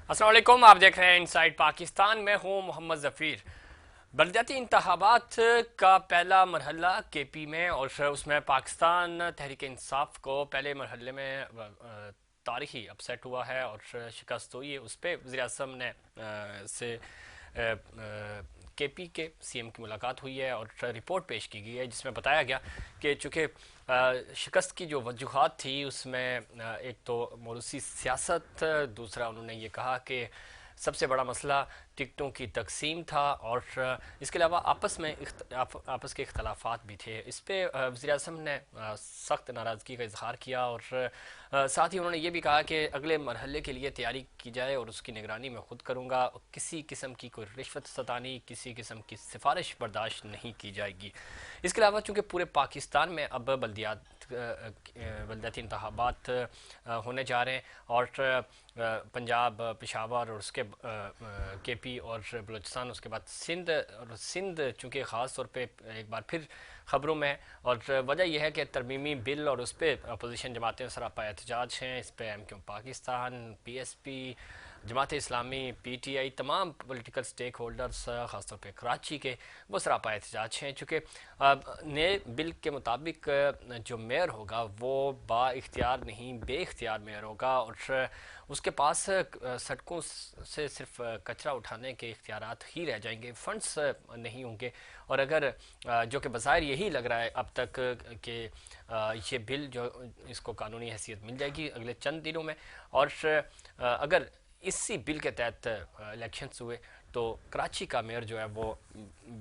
अस्सलाम वालेकुम, आप देख रहे हैं इनसाइड पाकिस्तान। मैं हूं मोहम्मद जफ़ीर। बलदियाती इंतखाबात का पहला मरहला केपी में और उसमें पाकिस्तान तहरीक इंसाफ को पहले मरहले में तारीखी अपसेट हुआ है और शिकस्त हुई है। उस पर वज़ीर आज़म ने से केपी के सीएम की मुलाकात हुई है और रिपोर्ट पेश की गई है जिसमें बताया गया कि चूँकि शिकस्त की जो वजूहत थी उसमें एक तो मौरूसी सियासत, दूसरा उन्होंने ये कहा कि सबसे बड़ा मसला टिकटों की तकसीम था और इसके अलावा आपस के इख्तलाफात भी थे। इस पर वज़ीर आज़म ने सख्त नाराज़गी का इजहार किया और साथ ही उन्होंने ये भी कहा कि अगले मरहले के लिए तैयारी की जाए और उसकी निगरानी मैं खुद करूँगा। किसी किस्म की कोई रिश्वत सतानी, किसी किस्म की सिफारिश बर्दाश्त नहीं की जाएगी। इसके अलावा चूँकि पूरे पाकिस्तान में अब बलदियाती इंतखाबात होने जा रहे हैं और पंजाब, पेशावर और उसके के पी और बलूचिस्तान, उसके बाद सिंध, और सिंध चूँकि ख़ास तौर पे एक बार फिर ख़बरों में। और वजह यह है कि तरमीमी बिल और उस पर अपोजिशन जमातें सरापा एहतजाज हैं। इस पर MQ Pakistan, PSP, Jamaat Islami, PTI, तमाम पॉलिटिकल स्टेक होल्डर्स ख़ासतौर पर कराची के वो सरापा एहतजाज हैं। चूँकि नए बिल के मुताबिक जो मेयर होगा वो बाइख्तियार नहीं, बे इख्तियार मेयर होगा और उसके पास सड़कों से सिर्फ कचरा उठाने के इख्तियारात ही रह जाएंगे, फंड्स नहीं होंगे। और अगर जो कि बज़ाहिर यही लग रहा है अब तक कि ये बिल जो इसको कानूनी हैसियत मिल जाएगी अगले चंद दिनों में। और अगर इसी बिल के तहत इलेक्शंस हुए तो कराची का मेयर जो है वो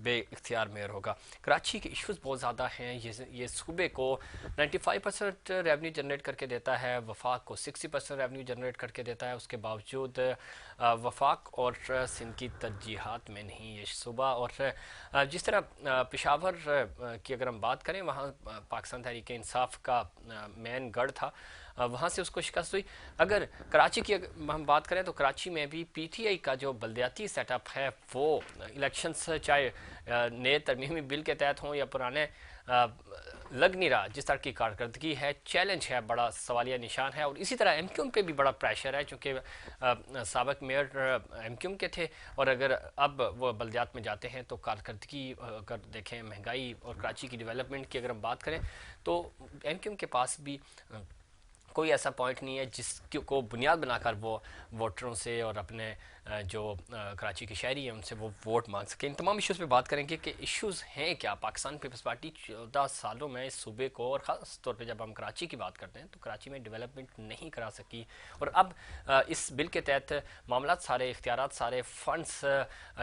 बे इख्तियार मेयर होगा। कराची के इश्यूज बहुत ज़्यादा हैं। ये सूबे को 95% रेवेन्यू जनरेट करके देता है, वफाक को 60% रेवेन्यू जनरेट करके देता है। उसके बावजूद वफाक और सिंध की तरजीहात में नहीं ये सूबा। और जिस तरह पेशावर की अगर हम बात करें, वहाँ पाकिस्तान तहरीक इंसाफ का मेन गढ़ था, वहाँ से उसको शिकस्त हुई। अगर कराची की हम बात करें तो कराची में भी PTI का जो बलदियाती सेटअप है वो इलेक्शंस चाहे नए तरमीमी बिल के तहत हों या पुराने, लग नहीं रहा जिस तरह की कारकर्दगी है। चैलेंज है, बड़ा सवालिया निशान है। और इसी तरह MQM पे भी बड़ा प्रेशर है क्योंकि साबिक मेयर MQM के थे और अगर अब वो बलदियात में जाते हैं तो कारकर्दगी अगर देखें, महंगाई और कराची की डेवलपमेंट की अगर हम बात करें तो MQM के पास भी कोई ऐसा पॉइंट नहीं है जिसको बुनियाद बनाकर वो वोटरों से और अपने जो कराची के शहरी हैं उनसे वो वोट मांग सकें। इन तमाम इश्यूज़ पे बात करेंगे कि इश्यूज़ हैं क्या। पाकिस्तान पीपल्स पार्टी 14 सालों में इस सूबे को, और ख़ास तौर पे जब हम कराची की बात करते हैं तो कराची में डेवलपमेंट नहीं करा सकी। और अब इस बिल के तहत मामला सारे, इख्तियारात सारे, फंड्स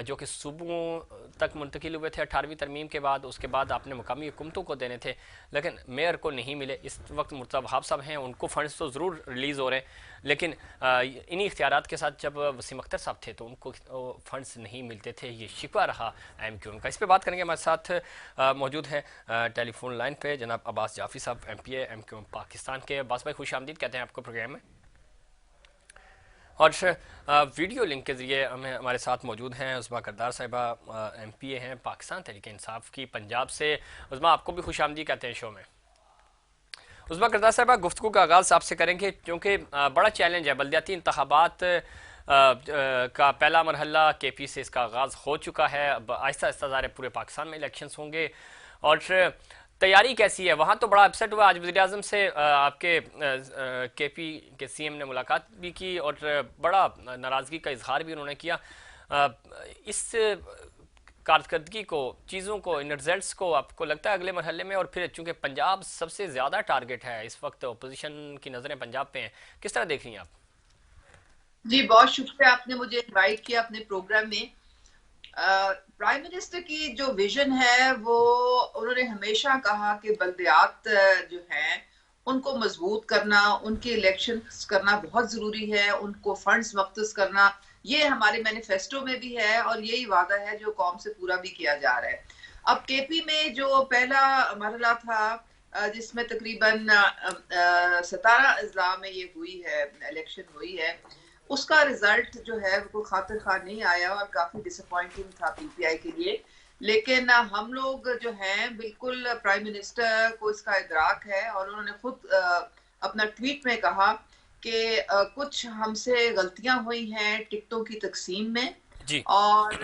जो कि सूबों तक मुंतकिल हुए थे 18वीं तरमीम के बाद, उसके बाद आपने मुकामी हुकूमतों को देने थे लेकिन मेयर को नहीं मिले। इस वक्त मुर्तज़ा वहाब साहब हैं, उनको फंड्स तो ज़रूर रिलीज़ हो रहे हैं लेकिन इन्हीं इख्तियारात के साथ जब वसीम अख्तर साहब थे तो उनको फंड्स नहीं मिलते थे। ये शिकवा रहा MQM का। इस पर बात करेंगे। हमारे साथ मौजूद हैं टेलीफोन लाइन पे जनाब अब्बास जाफ़ी साहब, MPA MQM पाकिस्तान के। अब्बास भाई, खुश आमदीद कहते हैं आपको प्रोग्राम में। और वीडियो लिंक के ज़रिए हमें हमारे साथ मौजूद हैं उस्मा करदार साहिबा, MPA हैं पाकिस्तान तहरीक इंसाफ की, पंजाब से। उस्मा, आपको भी खुश आमदीद कहते हैं शो में। उस्मा करदार साहबा, गुफ्तगू का आगाज़ आपसे करेंगे क्योंकि बड़ा चैलेंज है। बलदियाती इंतखाबात का पहला मरहला KP से इसका आगाज़ हो चुका है। अब आहिस्ता आहिस्ता ज़ाहिर पूरे पाकिस्तान में इलेक्शंस होंगे और तैयारी कैसी है वहाँ? तो बड़ा अपसेट हुआ। आज वज़ीर आज़म से आपके KP के CM ने मुलाकात भी की और बड़ा नाराज़गी का इजहार भी उन्होंने किया। इस कारकर्दगी को, चीज़ों को, इन रिजल्ट्स को आपको लगता है अगले मरहले में? और फिर चूंकि पंजाब सबसे ज़्यादा टारगेट है इस वक्त, अपोजिशन की नज़रें पंजाब पे हैं, किस तरह देख रही हैं आप? जी, बहुत शुक्रिया आपने मुझे इनवाइट किया अपने प्रोग्राम में। प्राइम मिनिस्टर की जो विजन है वो, उन्होंने हमेशा कहा कि बल्दियात जो हैं उनको मजबूत करना, उनके इलेक्शन करना बहुत जरूरी है, उनको फंड्स मख्तस करना, ये हमारे मैनिफेस्टो में भी है और यही वादा है जो कौम से पूरा भी किया जा रहा है। अब KP में जो पहला मरहला था जिसमें तकरीबन 17 अजला में ये हुई है, इलेक्शन हुई है, उसका रिजल्ट जो है वो खातिर खा नहीं आया और काफी डिसअपॉइंटिंग था PTI के लिए। लेकिन हम लोग जो हैं बिल्कुल, प्राइम मिनिस्टर को इसका इदराक है और उन्होंने खुद अपना ट्वीट में कहा कि कुछ हमसे गलतियां हुई हैं टिकटों की तकसीम में, जी। और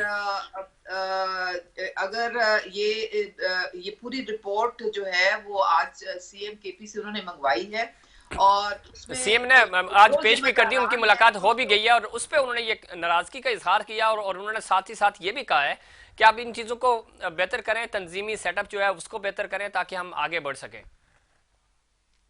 अगर ये पूरी रिपोर्ट जो है वो आज सीएम केपी से उन्होंने मंगवाई है, और सीएम उसमें ने आज जो पेश भी कर दी, उनकी जिम्मेदारान हैं मुलाकात हो भी उनको। गई है और उस पर उन्होंने ये नाराजगी का इजहार किया, और उन्होंने साथ ही साथ ये भी कहा है कि आप इन चीज़ों को बेहतर करें, तंजीमी सेटअप जो है उसको बेहतर करें ताकि हम आगे बढ़ सकें।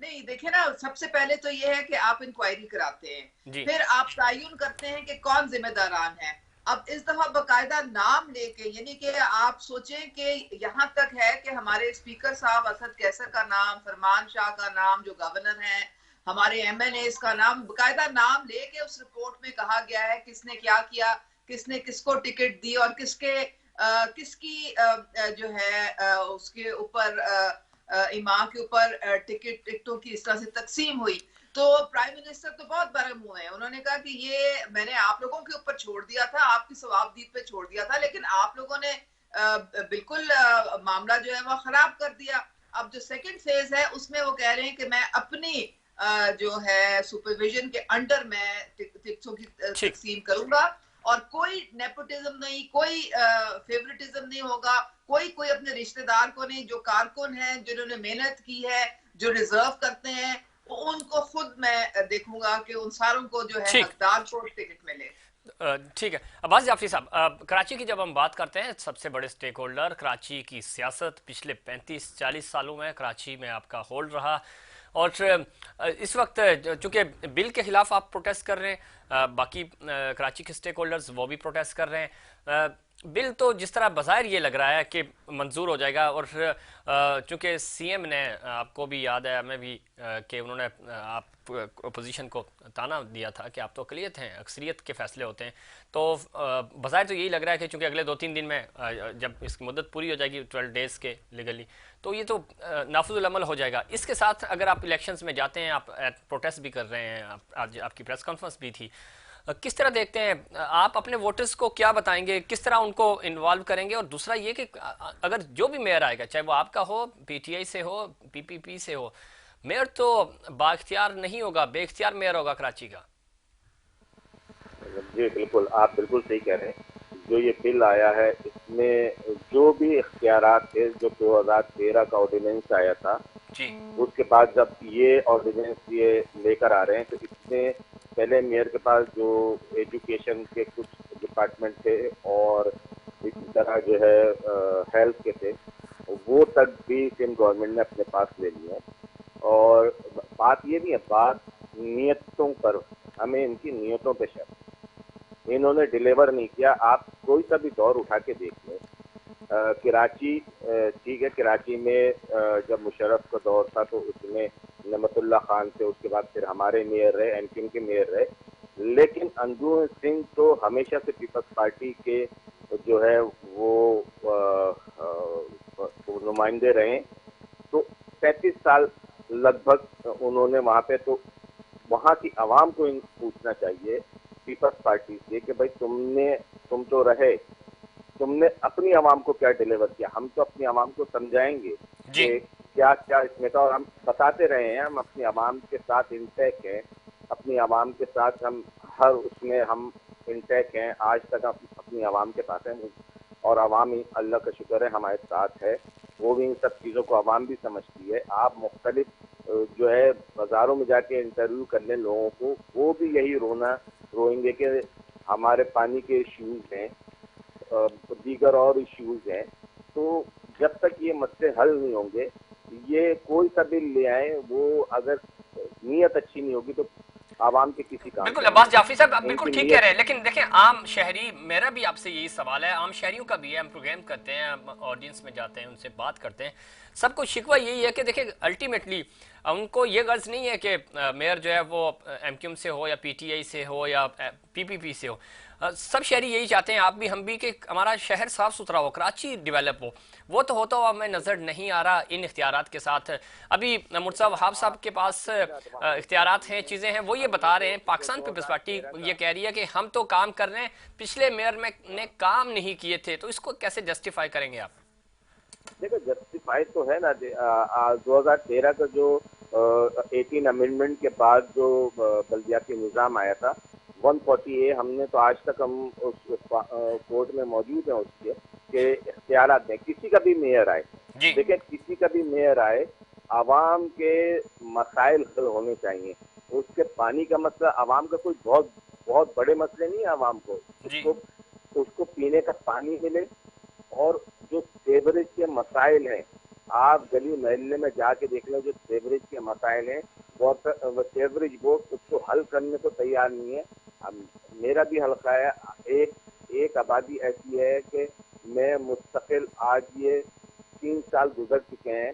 नहीं, देखिए ना, सबसे पहले तो ये है कि आप इंक्वायरी कराते हैं, जी। फिर आप तयन करते हैं कि कौन जिम्मेदारान है। अब इस दफा बकायदा नाम लेके, यानी कि आप सोचें कि यहाँ तक है कि हमारे स्पीकर साहब असद कैसर का नाम, फरमान शाह का नाम जो गवर्नर हैं, हमारे एमएनए का नाम, बकायदा नाम लेके उस रिपोर्ट में कहा गया है किसने क्या किया, किसने किसको टिकट दी, और किसकी जो है उसके ऊपर इमाम के ऊपर टिकटों की इस तरह से तकसीम हुई। तो प्राइम मिनिस्टर तो बहुत बरम हुए हैं, उन्होंने कहा कि ये मैंने आप लोगों के ऊपर छोड़ दिया था, आपकी सवाबदीद पे छोड़ दिया था, लेकिन आप लोगों ने बिल्कुल मामला जो है वो खराब कर दिया। अब जो सेकंड फेज है उसमें वो कह रहे हैं कि मैं अपनी जो है सुपरविजन के अंडर मैं टिकटों की ठीक। तकसीम करूंगा, और कोई नेपोटिज्म नहीं, कोई फेवरेटिज्म नहीं होगा, कोई कोई अपने रिश्तेदार को नहीं, जो कारकुन हैं जिन्होंने मेहनत की है, जो डिजर्व करते हैं, उनको खुद मैं देखूंगा कि उन सारों को जो है ठीक। हकदार को टिकट मिले। ठीक है, अब्बास जाफरी साहब, कराची की जब हम बात करते हैं, सबसे बड़े स्टेक होल्डर कराची की सियासत पिछले 35-40 सालों में कराची में आपका होल्ड रहा, और इस वक्त चूंकि बिल के खिलाफ आप प्रोटेस्ट कर रहे हैं, बाकी कराची के स्टेक होल्डर्स वो भी प्रोटेस्ट कर रहे हैं। बिल तो जिस तरह बज़ाहिर ये लग रहा है कि मंजूर हो जाएगा, और चूंकि सीएम ने, आपको भी याद है, हमें भी, कि उन्होंने आप अपोजिशन को ताना दिया था कि आप तो अकलियत हैं, अक्सरियत के फैसले होते हैं, तो बज़ाहिर तो यही लग रहा है कि चूंकि अगले 2-3 दिन में जब इसकी मुद्दत पूरी हो जाएगी 12 डेज़ के लीगली, तो ये तो नाफिजुल अमल हो जाएगा। इसके साथ अगर आप इलेक्शंस में जाते हैं, आप प्रोटेस्ट भी कर रहे हैं, आज आपकी प्रेस कॉन्फ्रेंस भी थी, किस तरह देखते हैं आप अपने वोटर्स को, क्या बताएंगे, किस तरह उनको इन्वॉल्व करेंगे? और दूसरा ये कि अगर जो भी मेयर आएगा, चाहे वो आपका हो, पीटीआई से हो, पीपीपी से हो, मेयर तो बाख्तियार नहीं होगा, बेख्तियार मेयर होगा कराची का। जी बिल्कुल, आप बिल्कुल सही कह रहे हैं। जो ये बिल आया है इसमें जो भी इख्तियारात थे, जो 2013 का ऑर्डिनेंस आया था, जी। उसके बाद जब ये ऑर्डिनेंस ये लेकर आ रहे हैं, तो इसमें पहले मेयर के पास जो एजुकेशन के कुछ डिपार्टमेंट थे और इसी तरह जो है हेल्थ के थे, वो तक भी सिंध गवर्नमेंट ने अपने पास ले लिया। और बात ये नहीं है, बात नियतों पर, हमें इनकी नियतों पे शक, इन्होंने डिलीवर नहीं किया। आप कोई सा भी दौर उठा के देख लें, कराची, ठीक है, कराची में जब मुशर्रफ का दौर था तो उसमें नमतुल्ला खान थे, उसके बाद फिर हमारे मेयर रहे, एमक्यूएम के मेयर रहे, लेकिन अंजुम सिंह तो हमेशा से पीपल्स पार्टी के जो है वो नुमाइंदे रहे। तो 35 साल लगभग उन्होंने वहाँ पे, तो वहाँ की आवाम को पूछना चाहिए पीपल्स पार्टी से कि भाई तुम तो रहे, तुमने अपनी आवाम को क्या डिलीवर किया। हम तो अपनी आवाम को समझाएंगे जी। कि क्या क्या इसमें था, और हम बताते रहे हैं, हम अपनी आवाम के साथ इंटैक हैं, अपनी आवाम के साथ हम हर उसमें हम इंटैक हैं, आज तक हम अपनी आवाम के साथ हैं, और आवाम ही अल्लाह का शुक्र है हमारे साथ है, वो भी इन सब चीज़ों को आवाम भी समझती है। आप मुख्तलिफ जो है बाज़ारों में जाके इंटरव्यू कर लें लोगों को, वो भी यही रोएंगे कि हमारे पानी के इश्यूज़ हैं, दीगर और इश्यूज हैं। तो जब तक ये मसले हल नहीं होंगे, ये कोई सा बिल ले आए, वो अगर नीयत अच्छी नहीं होगी तो आवाम के किसी काम बिल्कुल का नहीं अब्बास होगा। जाफरी साहब, आप बिल्कुल इनकी ठीक कह रहे नीयत, हैं, लेकिन देखें आम शहरी, मेरा भी आपसे यही सवाल है, आम शहरियों का भी है, हम प्रोग्राम करते हैं, ऑडियंस में जाते हैं, उनसे बात करते हैं, सबको शिकवा यही है कि देखिए अल्टीमेटली उनको ये गर्ज नहीं है कि मेयर जो है वो एमक्यूएम से हो या पीटीआई से हो या पीपीपी से हो, सब शहरी यही चाहते हैं, आप भी हम भी, कि हमारा शहर साफ सुथरा हो, कराची डेवलप हो। वो तो होता हुआ हमें नज़र नहीं आ रहा इन इख्तियारात के साथ। अभी मुर्तज़ा वहाब साहब के पास इख्तियारात हैं, चीज़ें हैं, वो ये बता रहे हैं, पाकिस्तान पीपल्स पार्टी ये कह रही है कि हम तो काम कर रहे हैं, पिछले मेयर में ने काम नहीं किए थे, तो इसको कैसे जस्टिफाई करेंगे आप? देखो जस्टिफाई तो है ना, 2013 का जो 18 अमेंडमेंट के बाद जो बल्दियाती निज़ाम आया था 140A, हमने तो आज तक हम उस कोर्ट में मौजूद हैं उसके कि इख्तियारात दें किसी का भी मेयर आए। जी देखिए किसी का भी मेयर आए, आवाम के मसाइल हल होने चाहिए। उसके पानी का मसला, आवाम का कोई बहुत बहुत बड़े मसले नहीं है आवाम को, जी उसको पीने का पानी मिले। और जो सेवरेज के मसाइल हैं, आप गली मोहल्ले में जाके देख लो, जो सेवरेज के मसाइल हैं वाटर सेवरेज बोर्ड उसको हल करने को तैयार नहीं है। अब मेरा भी हल्का है, एक आबादी ऐसी है कि मैं मुस्तकिल आज ये 3 साल गुजर चुके हैं,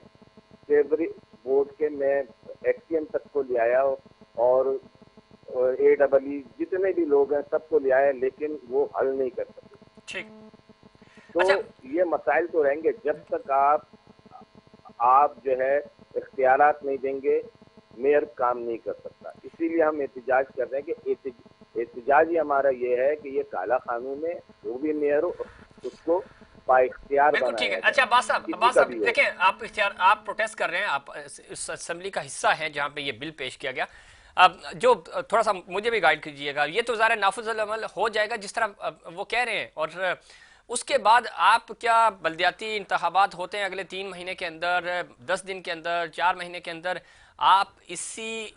सेवरेज बोर्ड के मैं एक्सीएम तक को ले आया और AEE जितने भी लोग हैं सबको ले आया, लेकिन वो हल नहीं कर सकते। ठीक। तो अच्छा ये मसाइल तो रहेंगे जब तक आप जो है इख्तियारात नहीं देंगे, मेयर काम नहीं कर सकता। इसीलिए हम एहतजाज कर रहे हैं कि एहतजाज ही हमारा ये है कि ये काला कानून है, जो भी मेयर हो उसको बाइख्तियार बिल्कुल ठीक बनाया है। जाए, अच्छा किसी अब्बास का साहब भी हो। देखें, आप प्रोटेस्ट कर रहे हैं, आप इस असेंबली का हिस्सा हैं जहां पे ये बिल पेश किया गया। अब जो थोड़ा सा मुझे भी गाइड कीजिएगा, ये तो ज़ाहिर नाफिजुल अमल हो जाएगा जिस तरह वो कह रहे हैं, और उसके बाद आप क्या बल्दियाती इंतखाबात होते हैं अगले 3 महीने के अंदर, 10 दिन के अंदर, 4 महीने के अंदर, आप इसी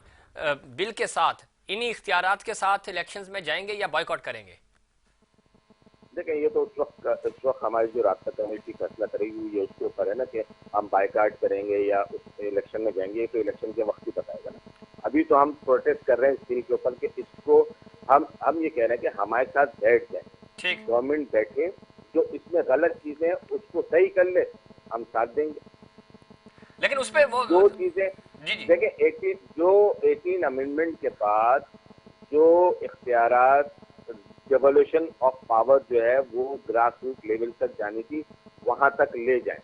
बिल के साथ, इन्हीं इख्तियारात के साथ इलेक्शंस में जाएंगे या बॉयकॉट करेंगे? देखें ये तो उस वक्त हमारी जो राब्ता कमेटी फैसला करेगी ये उसके ऊपर है ना कि हम बाइकाट करेंगे या उस इलेक्शन में जाएंगे, तो इलेक्शन के वक्त ही बताएगा ना। अभी तो हम प्रोटेस्ट कर रहे हैं इस बिल के ऊपर कि इसको हम ये कह रहे हैं कि हमारे साथ बैठ जाए, ठीक। गवर्नमेंट बैठे, जो इसमें गलत चीजें हैं उसको सही कर ले, हम साथ देंगे। लेकिन उस पर वो जो चीजें जी जी देखें 18 अमेंडमेंट के बाद जो इख्तियारात डेवोल्यूशन ऑफ पावर जो है वो ग्रास रूट लेवल तक जाने की, वहां तक ले जाए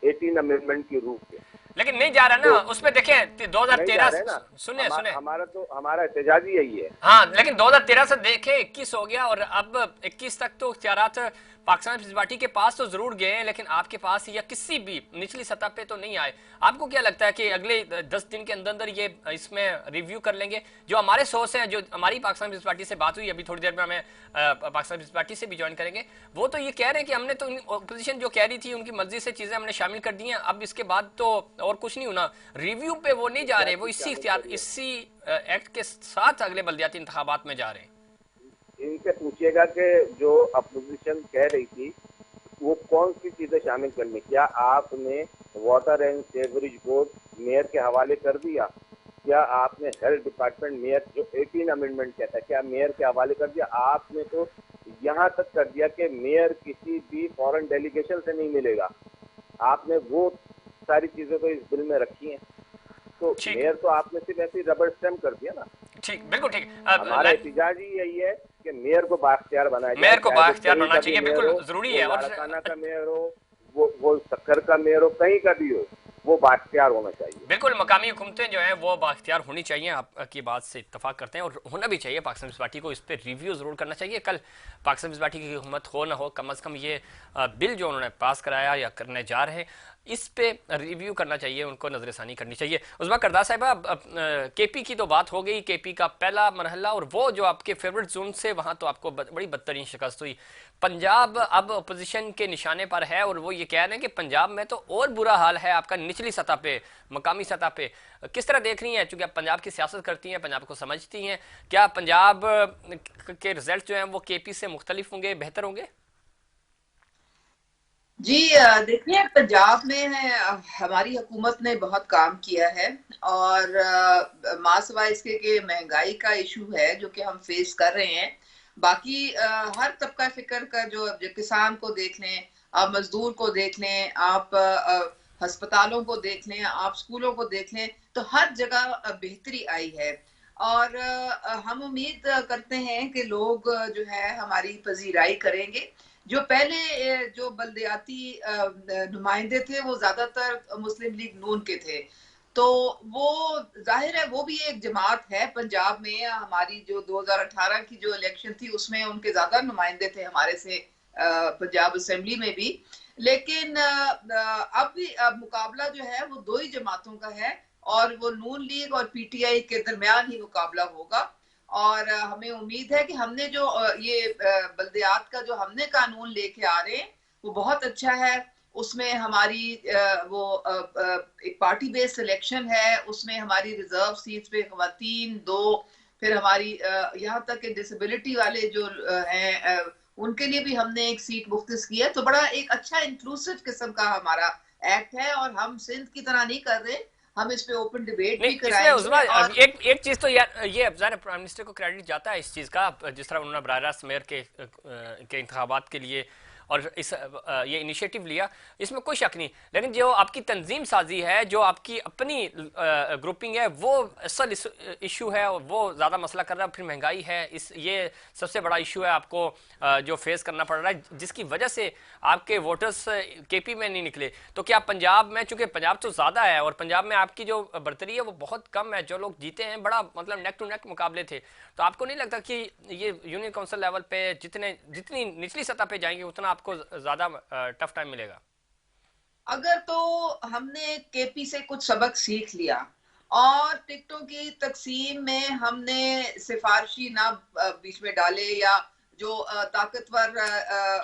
18 अमेंडमेंट की रूप से। लेकिन नहीं जा रहा ना तो उसमें, देखें नहीं जा 2013, रहे ना, सुने सुने, हमारा एहतजाज ही यही है। हाँ लेकिन 2013 से देखें 21 हो गया, और अब 21 तक तो इख्तियारात पाकिस्तान पीपल्स पार्टी के पास तो जरूर गए हैं, लेकिन आपके पास या किसी भी निचली सतह पे तो नहीं आए। आपको क्या लगता है कि अगले 10 दिन के अंदर अंदर ये इसमें रिव्यू कर लेंगे? जो हमारे सोर्स हैं, जो हमारी पाकिस्तान पीपल्स पार्टी से बात हुई, अभी थोड़ी देर में हमें पाकिस्तान पीपल्स पार्टी से भी ज्वाइन करेंगे, वो तो ये कह रहे हैं कि हमने तो अपोजिशन जो कह रही थी उनकी मर्जी से चीजें हमने शामिल कर दी हैं, अब इसके बाद तो और कुछ नहीं होना। रिव्यू पे वो नहीं जा रहे, वो इसी एक्ट के साथ अगले बल्दियाती इंतखाबात में जा रहे हैं। इनसे पूछिएगा कि जो अपोजिशन कह रही थी वो कौन सी चीजें शामिल करनी, क्या आपने water and sewerage board mayor के हवाले कर दिया? क्या आपने हेल्थ डिपार्टमेंट मेयर, जो 18 अमेंडमेंट कहता है, क्या मेयर के हवाले कर दिया? आपने तो यहाँ तक कर दिया कि मेयर किसी भी फॉरेन डेलीगेशन से नहीं मिलेगा। आपने वो सारी चीजें तो इस बिल में रखी हैं, तो मेयर तो आपने सिर्फ ऐसे रबर स्टैम्प कर दिया ना। ठीक, बिल्कुल ठीक। हमारा एहतिजाज ही यही है कि मेयर को बाख्तियार बनाया जाए, मेयर को बाख्तियार बनना चाहिए, बिल्कुल जरूरी है। और लाड़काना का मेयर हो, वो सक्कर का मेयर हो, कहीं का भी हो, वो बाख्तियार होना चाहिए। बिल्कुल, मकामी हुकूमतें जो हैं वो बाख्तियार होनी चाहिए, आपकी बात से इत्तफाक करते हैं, और होना भी चाहिए। पाकिस्तान पीपल्स पार्टी को इस पर रिव्यू ज़रूर करना चाहिए। कल पाकिस्तान पीपल्स पार्टी की हुकूमत हो ना हो, कम अज़ कम ये बिल जो उन्होंने पास कराया या करने जा रहे हैं, इस पे रिव्यू करना चाहिए, उनको नजरसानी करनी चाहिए। उस वक्त करदार साहिबा, केपी की तो बात हो गई, केपी का पहला मरहला, और वो जो आपके फेवरेट जोन से वहाँ तो आपको बड़ी बदतरीन शिकस्त हुई। पंजाब अब अपोजिशन के निशाने पर है, और वो ये कह रहे हैं कि पंजाब में तो और बुरा हाल है आपका निचली सतह पे, मकामी सतह पे। किस तरह देख रही हैं, चूंकि आप पंजाब की सियासत करती हैं, पंजाब को समझती हैं, क्या पंजाब के रिजल्ट जो हैं वो केपी से मुख्तलिफ होंगे, बेहतर होंगे? जी देखिए, पंजाब में हमारी हुकूमत ने बहुत काम किया है, और मासवा इसके कि महंगाई का इशू है जो कि हम फेस कर रहे हैं। बाकी हर तबका फिक्र का जो किसान को देख लें, आप मजदूर को देख लें, आप अस्पतालों को देख लें, आप स्कूलों को देख लें, तो हर जगह बेहतरी आई है। और हम उम्मीद करते हैं कि लोग जो है हमारी पजीराई करेंगे। जो पहले जो बल्दियाती नुमाइंदे थे वो ज्यादातर मुस्लिम लीग नून के थे, तो वो जाहिर है वो भी एक जमात है पंजाब में। हमारी जो 2018 की जो इलेक्शन थी उसमें उनके ज्यादा नुमाइंदे थे हमारे से पंजाब असेंबली में भी। लेकिन अब भी मुकाबला जो है वो दो ही जमातों का है, और वो नून लीग और पीटीआई के दरमियान ही मुकाबला होगा। और हमें उम्मीद है कि हमने जो ये बल्दियात का जो हमने कानून लेके आ रहे हैं वो बहुत अच्छा है। उसमें हमारी वो एक पार्टी बेस्ड सिलेक्शन है, उसमें हमारी रिजर्व सीट्स पे खवातीन दो, फिर हमारी यहाँ तक कि डिसेबिलिटी वाले जो हैं उनके लिए भी हमने एक सीट मुख्तस की है। तो बड़ा एक अच्छा इंक्लूसिव किस्म का हमारा एक्ट है और हम सिंध की तरह नहीं कर रहे, हम इस पे ओपन डिबेट नहीं, भी इसमें कराएंगे। उजमा और एक एक चीज तो यार ये अफजान प्राइम मिनिस्टर को क्रेडिट जाता है इस चीज का, जिस तरह उन्होंने बराह रास्त मेयर के इंतखाबात के लिए और इस ये इनिशिएटिव लिया, इसमें कोई शक नहीं। लेकिन जो आपकी तंजीम साजी है, जो आपकी अपनी ग्रुपिंग है, वो असल इशू है और वो ज़्यादा मसला कर रहा है। फिर महंगाई है, इस ये सबसे बड़ा इशू है आपको जो फेस करना पड़ रहा है, जिसकी वजह से आपके वोटर्स केपी में नहीं निकले। तो क्या पंजाब में, चूंकि पंजाब तो ज़्यादा है और पंजाब में आपकी जो बर्तरी है वो बहुत कम है, जो लोग जीते हैं बड़ा मतलब नेक टू नेक मुकाबले थे, तो आपको नहीं लगता कि ये यूनियन काउंसिल लेवल पे जितनी निचली सतह पे जाएंगे उतना आपको ज़्यादा टफ टाइम मिलेगा? अगर तो हमने केपी से कुछ सबक सीख लिया और टिकटों की तकसीम में हमने सिफारशी ना बीच में डाले, या जो ताकतवर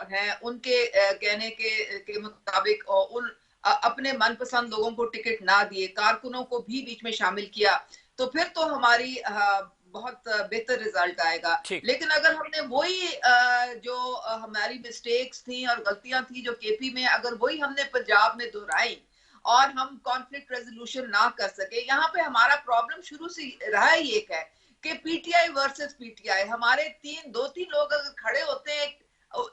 हैं उनके कहने के मुताबिक उन अपने मनपसंद लोगों को टिकट ना दिए, कारकुनों को भी बीच में शामिल किया, तो फिर तो हमारी बहुत बेहतर रिजल्ट आएगा। ठीक। लेकिन अगर हमने वही जो हमारी मिस्टेक्स थी और गलतियां थी जो केपी में, अगर वही हमने पंजाब में दोहराई और हम कॉन्फ्लिक्ट रेजोल्यूशन ना कर सके, यहाँ पे हमारा प्रॉब्लम शुरू से रहा ही एक है कि पीटीआई वर्सेस पीटीआई, हमारे दो तीन लोग अगर खड़े होते हैं,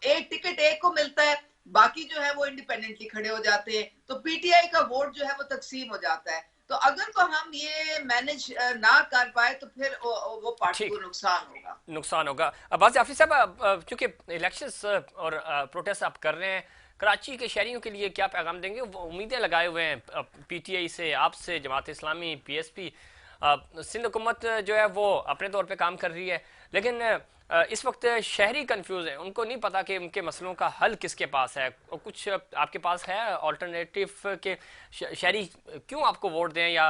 एक टिकट एक को मिलता है, बाकी जो है वो इंडिपेंडेंटली खड़े हो जाते हैं, तो पीटीआई का वोट जो है वो तकसीम हो जाता है। तो अगर तो हम ये मैनेज ना कर पाए तो फिर वो पार्टी ठीक, को नुकसान होगा। नुकसान होगा। अब्बास जाफरी साहब, चूंकि इलेक्शंस और प्रोटेस्ट आप कर रहे हैं, कराची के शहरियों के लिए क्या पैगाम देंगे? वो उम्मीदें लगाए हुए हैं पीटीआई से, आपसे, जमात इस्लामी, पीएसपी, सिंध हुकूमत जो है वो अपने तौर पे काम कर रही है, लेकिन इस वक्त शहरी कंफ्यूज हैं, उनको नहीं पता कि उनके मसलों का हल किसके पास है। और कुछ आपके पास है ऑल्टरनेटिव के शहरी क्यों आपको वोट दें, या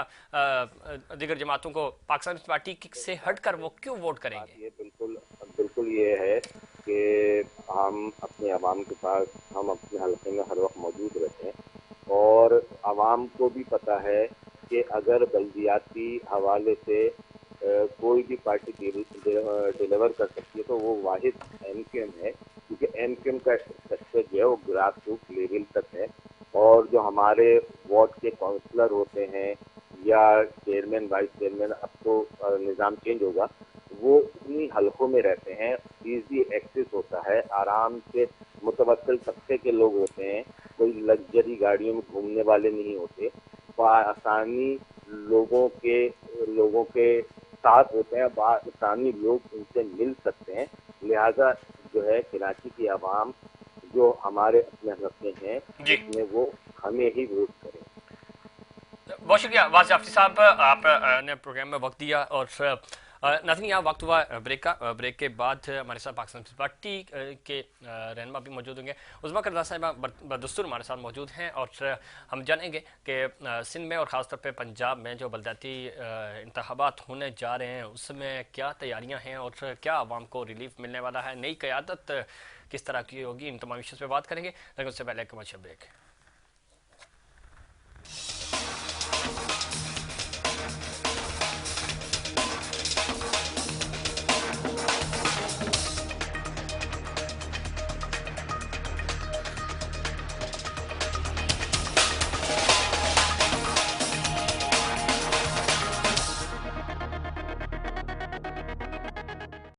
दीगर जमातों को पाकिस्तान पार्टी से हटकर वो क्यों वोट बात करेंगे? ये बिल्कुल बिल्कुल ये है कि हम अपने आवाम के पास, हम अपने हल्के में हर वक्त मौजूद रहते हैं और आवाम को भी पता है कि अगर बल्दियाती हवाले से कोई भी पार्टी डिलीवर कर सकती है तो वो वाहिद एमक्यूएम है, क्योंकि एमक्यूएम का स्ट्रक्चर जो है वो ग्रास रूट लेवल तक है और जो हमारे वार्ड के काउंसलर होते हैं या चेयरमैन वाइस चेयरमैन, अब तो निज़ाम चेंज होगा, वो उन्हीं हलकों में रहते हैं, इजी एक्सेस होता है, आराम से मुतवक्किल तबके के लोग होते हैं, कोई लग्जरी गाड़ियों में घूमने वाले नहीं होते, आसानी लोगों के साथ होते हैं, आसानी लोग उनसे मिल सकते हैं। लिहाजा जो है कराची की आवाम जो हमारे अपने हक में हैं जी, उसमें वो हमें ही वोट करें। बहुत शुक्रिया वाज जाफरी साहब, आपने प्रोग्राम में वक्त दिया। और नाज़रीन, यहाँ वक्त हुआ ब्रेक का। ब्रेक के बाद हमारे साथ पाकिस्तान पीपल्स पार्टी के रहनुमा भी मौजूद होंगे। उज़्मा करदा साहिबा बदस्तूर हमारे साथ मौजूद हैं और हम जानेंगे कि सिंध में और ख़ासतौर पे पंजाब में जो बलदाती इंतखाबात होने जा रहे हैं उसमें क्या तैयारियाँ हैं और क्या आवाम को रिलीफ मिलने वाला है, नई क़यादत किस तरह की होगी, इन तमाम इश्यूज़ पे बात करेंगे। लेकिन उससे पहले एक कमर्शियल ब्रेक।